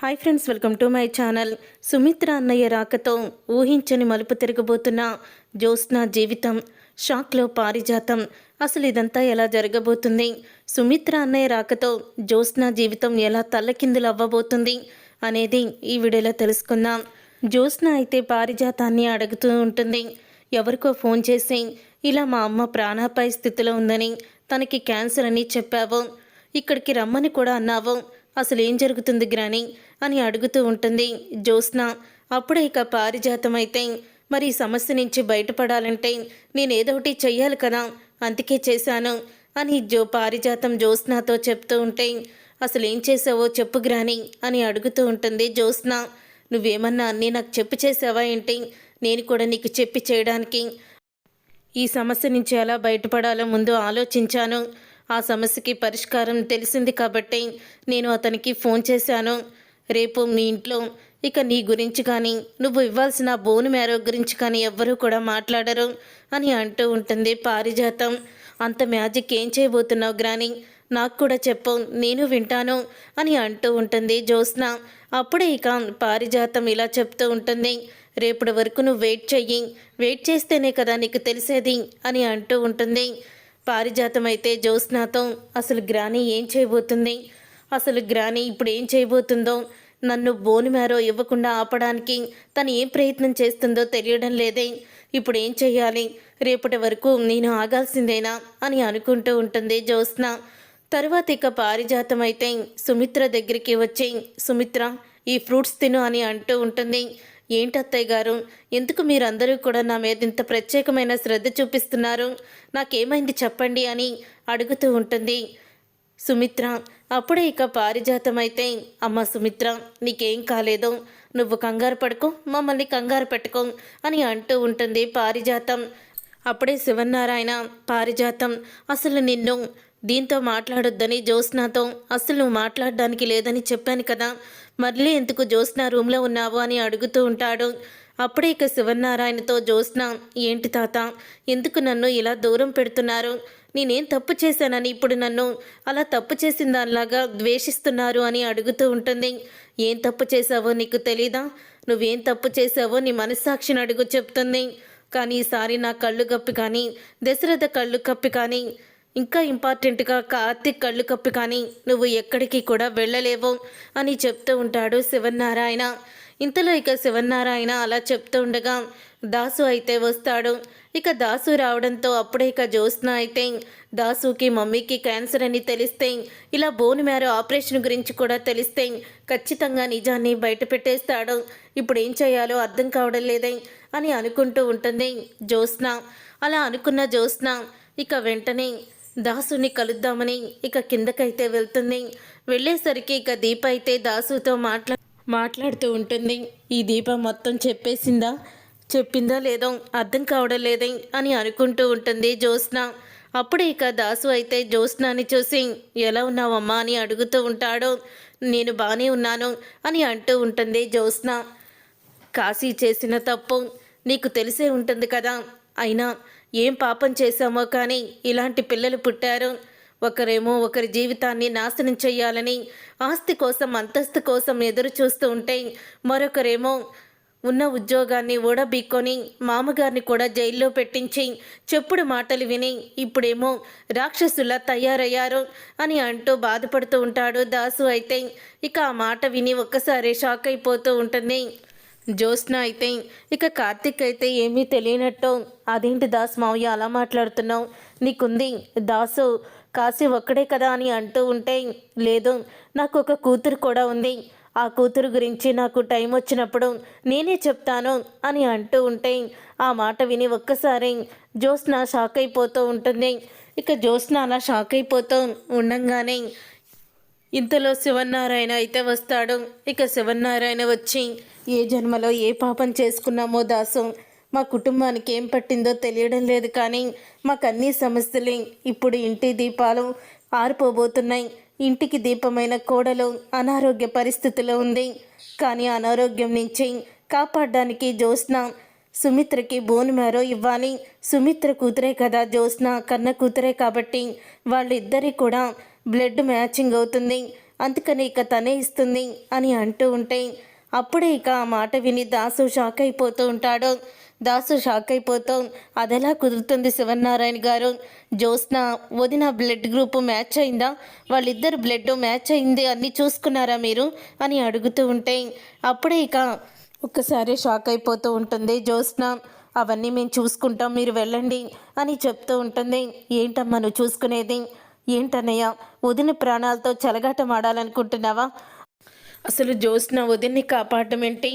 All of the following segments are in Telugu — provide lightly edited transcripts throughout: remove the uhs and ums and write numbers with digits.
Hi friends, welcome to my channel. Sumitra అన్నయ్య రాకతో ఊహించని మలుపు తిరగబోతున్న జ్యోత్స్న జీవితం, షాక్లో పారిజాతం. అసలు ఇదంతా ఎలా జరగబోతుంది? సుమిత్ర అన్నయ్య రాకతో జ్యోత్స్న జీవితం ఎలా తల్లకిందులు అవ్వబోతుంది అనేది ఈ వీడియోలో తెలుసుకుందాం. జ్యోత్స్న అయితే పారిజాతాన్ని అడుగుతూ ఉంటుంది. ఎవరికో ఫోన్ చేసి ఇలా మా అమ్మ ప్రాణాపాయ స్థితిలో ఉందని, తనకి క్యాన్సర్ అని చెప్పావు, ఇక్కడికి రమ్మని కూడా అన్నావు, అసలు ఏం జరుగుతుంది గ్రాని అని అడుగుతూ ఉంటుంది జ్యోత్స్న. అప్పుడే ఇక పారిజాతం అయితే మరి ఈ సమస్య నుంచి బయటపడాలంటే నేనేదో ఒకటి చెయ్యాలి కదా, అందుకే చేశాను అని పారిజాతం జ్యోత్స్నతో చెప్తూ ఉంటే, అసలు ఏం చేసావో చెప్పు గ్రాని అని అడుగుతూ ఉంటుంది జ్యోత్స్న. నువ్వేమన్నా అన్నీ నాకు చెప్పి చేసావా ఏంటి? నేను కూడా నీకు చెప్పి చేయడానికి ఈ సమస్య నుంచి ఎలా బయటపడాలో ముందు ఆలోచించాను. ఆ సమస్యకి పరిష్కారం తెలిసింది కాబట్టి నేను అతనికి ఫోన్ చేశాను. రేపు మీ ఇంట్లో ఇక నీ గురించి కానీ, నువ్వు ఇవ్వాల్సిన బోను మ్యారో గురించి కానీ ఎవ్వరూ కూడా మాట్లాడరు అని అంటూ ఉంటుంది పారిజాతం. అంత మ్యాజిక్ ఏం చేయబోతున్నావు గ్రాని, నాకు కూడా చెప్పు, నేను వింటాను అని అంటూ ఉంటుంది జ్యోత్స్న. అప్పుడే ఇక పారిజాతం ఇలా చెప్తూ ఉంటుంది, రేపటి వరకు నువ్వు వెయిట్ చేస్తేనే కదా నీకు తెలిసేది అని అంటూ ఉంటుంది. పారిజాతం అయితే జ్యోత్స్నతో, అసలు గ్రాని ఏం చేయబోతుంది, అసలు గ్రాని ఇప్పుడు ఏం చేయబోతుందో, నన్ను బోను మ్యారో ఇవ్వకుండా ఆపడానికి తను ఏం ప్రయత్నం చేస్తుందో తెలియడం లేదే, ఇప్పుడు ఏం చెయ్యాలి, రేపటి వరకు నేను ఆగాల్సిందేనా అని అనుకుంటూ ఉంటుంది జ్యోత్స్న. తర్వాత ఇక పారిజాతం అయితే సుమిత్ర దగ్గరికి వచ్చి, సుమిత్ర ఈ ఫ్రూట్స్ తిను అని అంటూ ఉంటుంది. ఏంటత్తయ్య గారు, ఎందుకు మీరందరూ కూడా నా మీద ఇంత ప్రత్యేకమైన శ్రద్ధ చూపిస్తున్నారు, నాకేమైంది చెప్పండి అని అడుగుతూ ఉంటుంది సుమిత్ర. అప్పుడే ఇక పారిజాతం అయితే, అమ్మ సుమిత్ర నీకేం కాలేదు, నువ్వు కంగారు పడుకో, మమ్మల్ని కంగారు పెట్టుకో అని అంటూ ఉంటుంది పారిజాతం. అప్పుడే శివనారాయణ, పారిజాతం అసలు నిన్ను దీంతో మాట్లాడొద్దని జ్యోత్స్నతో అసలు నువ్వు మాట్లాడడానికి లేదని చెప్పాను కదా, మళ్ళీ ఎందుకు జ్యోత్స్న రూమ్లో ఉన్నావు అని అడుగుతూ ఉంటాడు. అప్పుడే ఇక శివనారాయణతో జ్యోత్స్న, ఏంటి తాత, ఎందుకు నన్ను ఇలా దూరం పెడుతున్నారు, నేనేం తప్పు చేశానని ఇప్పుడు నన్ను అలా తప్పు చేసిన దానిలాగా ద్వేషిస్తున్నారు అని అడుగుతూ ఉంటుంది. ఏం తప్పు చేసావో నీకు తెలీదా, నువ్వేం తప్పు చేసావో నీ మనస్సాక్షిని అడుగు చెప్తుంది. కానీ ఈసారి నా కళ్ళు కప్పి కానీ, దశరథ కళ్ళు కప్పి కానీ, ఇంకా ఇంపార్టెంట్గా కార్తీక్ కళ్ళు కప్పి కానీ నువ్వు ఎక్కడికి కూడా వెళ్ళలేవు అని చెప్తూ ఉంటాడు శివనారాయణ. ఇంతలో ఇక శివనారాయణ అలా చెప్తూ ఉండగా దాసు అయితే వస్తాడు. ఇక దాసు రావడంతో అప్పుడే ఇక జ్యోత్స్న అయితే, దాసుకి మమ్మీకి క్యాన్సర్ అని తెలిస్తే, ఇలా బోన్ మ్యారో ఆపరేషన్ గురించి కూడా తెలిస్తే ఖచ్చితంగా నిజాన్ని బయట పెట్టేస్తాడు, ఇప్పుడు ఏం చేయాలో అర్థం కావడం లేదే అని అనుకుంటూ ఉంటుంది జ్యోత్స్న. అలా అనుకున్న జ్యోత్స్న ఇక వెంటనే దాసుని కలుద్దామని ఇక కిందకైతే వెళ్తుంది. వెళ్ళేసరికి ఇక దీప అయితే దాసుతో మాట్లాడుతూ ఉంటుంది. ఈ దీప మొత్తం చెప్పిందా లేదో అర్థం కావడం లేదే అని అనుకుంటూ ఉంటుంది జ్యోత్స్న. అప్పుడే ఇక దాసు అయితే జ్యోత్స్నాని చూసి, ఎలా ఉన్నావమ్మా అని అడుగుతూ ఉంటాడు. నేను బాగానే ఉన్నాను అని అంటూ ఉంటుంది జ్యోత్స్న. కాశీ చేసిన తప్పు నీకు తెలిసే ఉంటుంది కదా, అయినా ఏం పాపం చేశామో కానీ ఇలాంటి పిల్లలు పుట్టారు. ఒకరేమో ఒకరి జీవితాన్ని నాశనం చేయాలని ఆస్తి కోసం అంతస్తు కోసం ఎదురు చూస్తూ ఉంటే, మరొకరేమో ఉన్న ఉద్యోగాన్ని ఊడబీక్కొని మామగారిని కూడా జైల్లో పెట్టించి చెప్పుడు మాటలు విని ఇప్పుడేమో రాక్షసులా తయారయ్యారు అని అంటూ బాధపడుతూ ఉంటాడు దాసు. అయితే ఇక ఆ మాట విని ఒక్కసారి షాక్ అయిపోతూ ఉంటుంది జ్యోత్స్న. అయితే ఇక కార్తీక్ అయితే ఏమీ తెలియనట్టు, అదేంటి దాస్ మావయ్య అలా మాట్లాడుతున్నావు, నీకుంది దాసు కాశీ ఒక్కడే కదా అని అంటూ ఉంటే, లేదు నాకు ఒక కూతురు కూడా ఉంది, ఆ కూతురు గురించి నాకు టైం వచ్చినప్పుడు నేనే చెప్తాను అని అంటూ ఉంటే, ఆ మాట విని ఒక్కసారి జ్యోత్స్న షాక్ అయిపోతూ ఉంటుంది. ఇక జ్యోత్స్న అలా షాక్ అయిపోతూ ఉండంగానే ఇంతలో శివనారాయణ అయితే వస్తాడు. ఇక శివనారాయణ వచ్చి, ఏ జన్మలో ఏ పాపం చేసుకున్నామో దాసు, మా కుటుంబానికి ఏం పట్టిందో తెలియడం లేదు కానీ మాకు అన్ని సమస్యలే, ఇప్పుడు ఇంటి దీపాలు ఆరిపోబోతున్నాయి, ఇంటికి దీపమైన కోడలు అనారోగ్య పరిస్థితిలో ఉంది, కానీ అనారోగ్యం నుంచి కాపాడడానికి జ్యోత్స్న సుమిత్రకి బోన్ మ్యారో ఇవ్వాలి, సుమిత్ర కూతురే కదా జ్యోత్స్న, కన్న కూతురే కాబట్టి వాళ్ళిద్దరి కూడా బ్లడ్ మ్యాచింగ్ అవుతుంది, అందుకని ఇక తనే ఇస్తుంది అని అంటూ ఉంటే అప్పుడే ఇక ఆ మాట విని దాసు షాక్ అయిపోతూ ఉంటాడు. దాసు షాక్ అయిపోతూ అదెలా కుదురుతుంది శివనారాయణ గారు? జ్యోత్స్న వదిన బ్లడ్ గ్రూప్ మ్యాచ్ అయిందా? వాళ్ళిద్దరు బ్లడ్ మ్యాచ్ అయింది అన్నీ చూసుకున్నారా మీరు అని అడుగుతూ ఉంటే అప్పుడే ఇక ఒక్కసారి షాక్ అయిపోతూ ఉంటుంది జ్యోత్స్న. అవన్నీ మేము చూసుకుంటాం, మీరు వెళ్ళండి అని చెప్తూ ఉంటుంది. ఏంటమ్మా నువ్వు చూసుకునేది? ఏంటన్నయ్య, వదిన ప్రాణాలతో చెలగాటం ఆడాలనుకుంటున్నావా? అసలు జ్యోత్స్న వదిన్ని కాపాడడం ఏంటి?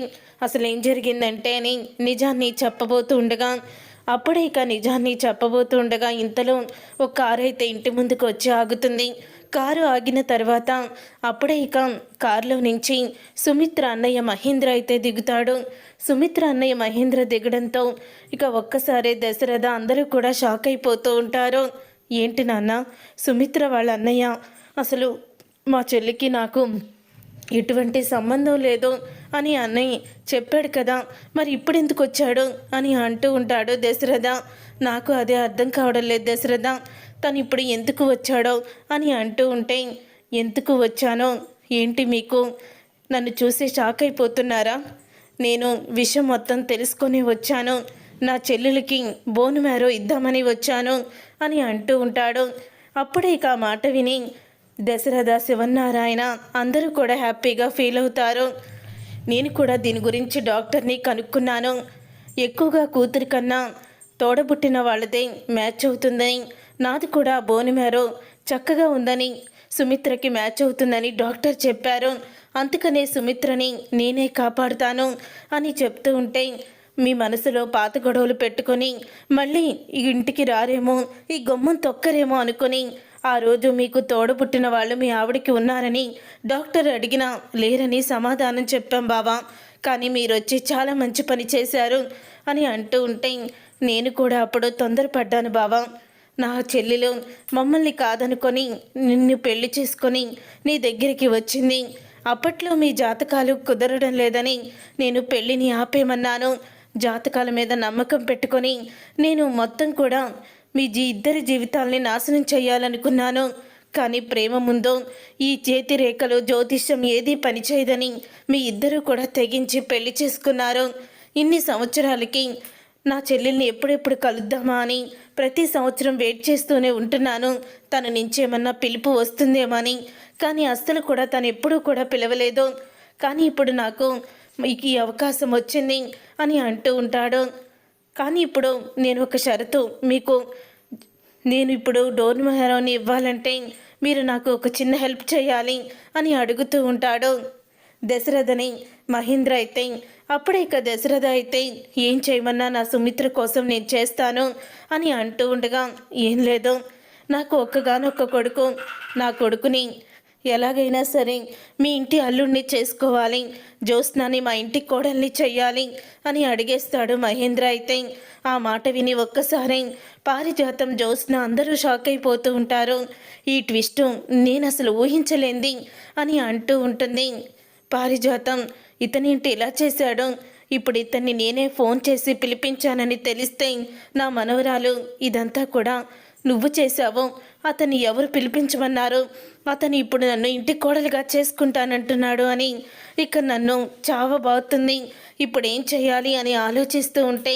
అసలు ఏం జరిగిందంటే అని నిజాన్ని చెప్పబోతూ ఉండగా అప్పుడే ఇక నిజాన్ని చెప్పబోతూ ఉండగా ఇంతలో ఒక కారు అయితే ఇంటి ముందుకు వచ్చి ఆగుతుంది. కారు ఆగిన తర్వాత అప్పుడే ఇక కారులో నుంచి సుమిత్ర అన్నయ్య మహేంద్ర అయితే దిగుతాడు. సుమిత్ర అన్నయ్య మహేంద్ర దిగడంతో ఇక ఒక్కసారి దశరథ అందరూ కూడా షాక్ అయిపోతూ ఉంటారు. ఏంటి నాన్న, సుమిత్ర వాళ్ళ అన్నయ్య అసలు మా చెల్లికి నాకు ఎటువంటి సంబంధం లేదు అని అన్నయ్య చెప్పాడు కదా, మరి ఇప్పుడు ఎందుకు వచ్చాడు అని అంటూ ఉంటాడు దశరథ. నాకు అదే అర్థం కావడం లేదు దశరథ, తను ఇప్పుడు ఎందుకు వచ్చాడో అని అంటూ ఉంటే ఎందుకు వచ్చానో ఏంటి మీకు నన్ను చూసి షాక్ అయిపోతున్నారా? నేను విషయం మొత్తం తెలుసుకొని వచ్చాను, నా చెల్లెలకి బోను మ్యారో ఇద్దామని వచ్చాను అని అంటూ ఉంటాడు. అప్పుడే ఇక ఆ మాట విని దశరథ శివనారాయణ అందరూ కూడా హ్యాపీగా ఫీల్ అవుతారు. నేను కూడా దీని గురించి డాక్టర్ని కనుక్కున్నాను. ఎక్కువగా కూతురి కన్నా తోడబుట్టిన వాళ్ళదే మ్యాచ్ అవుతుందని, నాది కూడా బోను మ్యారో చక్కగా ఉందని, సుమిత్రకి మ్యాచ్ అవుతుందని డాక్టర్ చెప్పారు. అందుకనే సుమిత్రని నేనే కాపాడుతాను అని చెప్తూ ఉంటే మీ మనసులో పాత గొడవలు పెట్టుకొని మళ్ళీ ఈ ఇంటికి రారేమో, ఈ గుమ్మం తొక్కరేమో అనుకుని ఆ రోజు మీకు తోడబుట్టిన వాళ్ళు మీ ఆవిడకి ఉన్నారని డాక్టర్ అడిగినా లేరని సమాధానం చెప్పాం బావా. కానీ మీరు వచ్చి చాలా మంచి పని చేశారు అని అంటూ ఉంటే నేను కూడా అప్పుడు తొందరపడ్డాను బావా. నా చెల్లెలు మమ్మల్ని కాదనుకొని నిన్ను పెళ్లి చేసుకొని నీ దగ్గరికి వచ్చింది. అప్పట్లో మీ జాతకాలు కుదరడం లేదని నేను పెళ్ళిని ఆపేమన్నాను. జాతకాల మీద నమ్మకం పెట్టుకొని నేను మొత్తం కూడా మీ ఇద్దరి జీవితాల్ని నాశనం చేయాలనుకున్నాను. కానీ ప్రేమ ముందు ఈ చేతి రేఖలు జ్యోతిష్యం ఏదీ పనిచేయదని మీ ఇద్దరూ కూడా తెగించి పెళ్లి చేసుకున్నారు. ఇన్ని సంవత్సరాలకి నా చెల్లెల్ని ఎప్పుడెప్పుడు కలుద్దామా అని ప్రతి సంవత్సరం వెయిట్ చేస్తూనే ఉంటున్నాను, తన నుంచి ఏమన్నా పిలుపు వస్తుందేమో అని. కానీ అస్సలు కూడా తను ఎప్పుడూ కూడా పిలవలేదు. కానీ ఇప్పుడు నాకు మీకు ఈ అవకాశం వచ్చింది అని అంటూ ఉంటాడు. కానీ ఇప్పుడు నేను ఒక షరతు మీకు, నేను ఇప్పుడు డోర్ మెహరాని ఇవ్వాలంటే మీరు నాకు ఒక చిన్న హెల్ప్ చేయాలి అని అడుగుతూ ఉంటాడు దశరథని. మహేంద్ర అయితే అప్పుడే ఇక దశరథ అయితే ఏం చేయమన్నా నా సుమిత్ర కోసం నేను చేస్తాను అని అంటూ ఉండగా ఏం లేదు, నాకు ఒక్కగానొక్క కొడుకు, నా కొడుకుని ఎలాగైనా సరే మీ ఇంటి అల్లుడిని చేసుకోవాలి, జ్యోత్స్నాని మా ఇంటి కోడల్ని చెయ్యాలి అని అడిగేస్తాడు మహేంద్ర. అయితే ఆ మాట విని ఒక్కసారి పారిజాతం జ్యోత్స్న అందరూ షాక్ అయిపోతూ ఉంటారు. ఈ ట్విస్ట్ నేను అసలు ఊహించలేంది అని అంటూ ఉంటుంది. పారిజాతం ఇతనేంటి ఇలా చేశాడు, ఇప్పుడు ఇతన్ని నేనే ఫోన్ చేసి పిలిపించానని తెలిస్తే నా మనవరాలు ఇదంతా కూడా నువ్వు చేశావు, అతన్ని ఎవరు పిలిపించమన్నారు, అతను ఇప్పుడు నన్ను ఇంటి కోడలుగా చేసుకుంటానంటున్నాడు అని ఇక నన్ను చావబోతుంది, ఇప్పుడు ఏం చేయాలి అని ఆలోచిస్తూ ఉంటే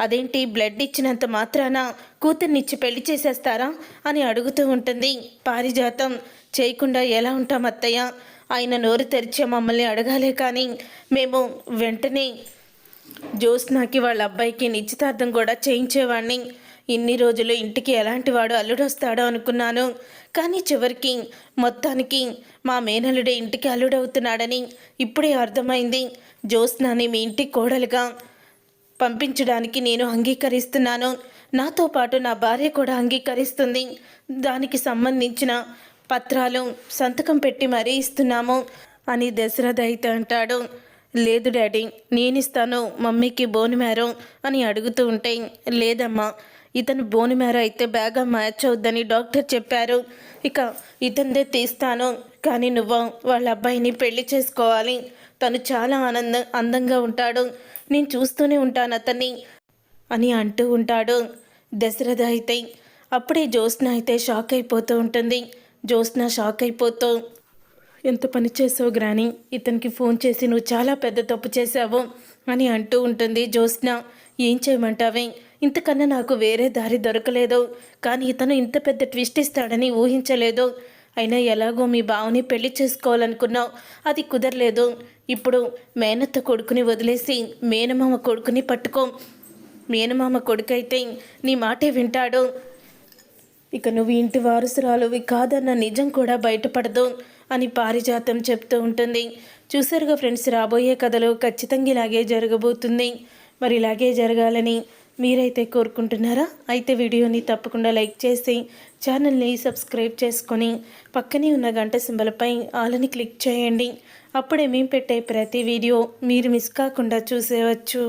అదేంటి బ్లడ్ ఇచ్చినంత మాత్రాన కూతుర్నిచ్చి పెళ్లి చేసేస్తారా అని అడుగుతూ ఉంటుంది. పారిజాతం చేయకుండా ఎలా ఉంటాం అత్తయ్య, ఆయన నోరు తెరిచే మమ్మల్ని అడగాలే కానీ మేము వెంటనే జ్యోత్స్నాకి వాళ్ళ అబ్బాయికి నిశ్చితార్థం కూడా చేయించేవాడిని. ఇన్ని రోజులు ఇంటికి ఎలాంటి వాడు అల్లుడు వస్తాడో అనుకున్నాను, కానీ చివరికి మొత్తానికి మా మేనల్లుడే ఇంటికి అల్లుడవుతున్నాడని ఇప్పుడే అర్థమైంది. జ్యోత్స్నాని మీ ఇంటి కోడలుగా పంపించడానికి నేను అంగీకరిస్తున్నాను, నాతో పాటు నా భార్య కూడా అంగీకరిస్తుంది, దానికి సంబంధించిన పత్రాలు సంతకం పెట్టి మరీ ఇస్తున్నాము అని దశరథ అయితే అంటాడు. లేదు డాడీ, నేనిస్తాను మమ్మీకి బోన్ మ్యారో అని అడుగుతూ ఉంటే లేదమ్మా, ఇతను బోన్ మ్యారో అయితే బాగా మ్యాచ్ అవుద్దని డాక్టర్ చెప్పారు, ఇక ఇతనిదే తీస్తాను, కానీ నువ్వు వాళ్ళ అబ్బాయిని పెళ్లి చేసుకోవాలి, తను చాలా అందంగా ఉంటాడు, నేను చూస్తూనే ఉంటాను అతన్ని అని అంటూ ఉంటాడు దశరథ. అయితే అప్పుడే జ్యోత్స్న అయితే షాక్ అయిపోతూ ఉంటుంది. జ్యోత్స్న షాక్ అయిపోతూ ఎంత పని చేసావు గ్రాని, ఇతనికి ఫోన్ చేసి నువ్వు చాలా పెద్ద తప్పు చేశావు అని అంటూ ఉంటుంది జ్యోత్స్న. ఏం చేయమంటావే, ఇంతకన్నా నాకు వేరే దారి దొరకలేదు. కానీ ఇతను ఇంత పెద్ద ట్విస్ట్ ఇస్తాడని ఊహించలేదు. అయినా ఎలాగో మీ బావని పెళ్లి చేసుకోవాలనుకున్నావు, అది కుదరలేదు. ఇప్పుడు మేనత్త కొడుకుని వదిలేసి మేనమామ కొడుకుని పట్టుకో. మేనమామ కొడుకైతే నీ మాటే వింటాడు. ఇక నువ్వు ఇంటి వారసురాలువి కాదన్న నిజం కూడా బయటపడదు అని పారిజాతం చెప్తూ ఉంటుంది. చూసారుగా ఫ్రెండ్స్, రాబోయే కథలో ఖచ్చితంగా ఇలాగే జరగబోతుంది. మరి ఇలాగే జరగాలని మీరైతే కోరుకుంటున్నారా? అయితే వీడియోని తప్పకుండా లైక్ చేసి ఛానల్ని సబ్స్క్రైబ్ చేసుకొని పక్కనే ఉన్న గంట సింబల్పై ఆలని క్లిక్ చేయండి. అప్పుడే మేము పెట్టే ప్రతి వీడియో మీరు మిస్ కాకుండా చూసేవచ్చు.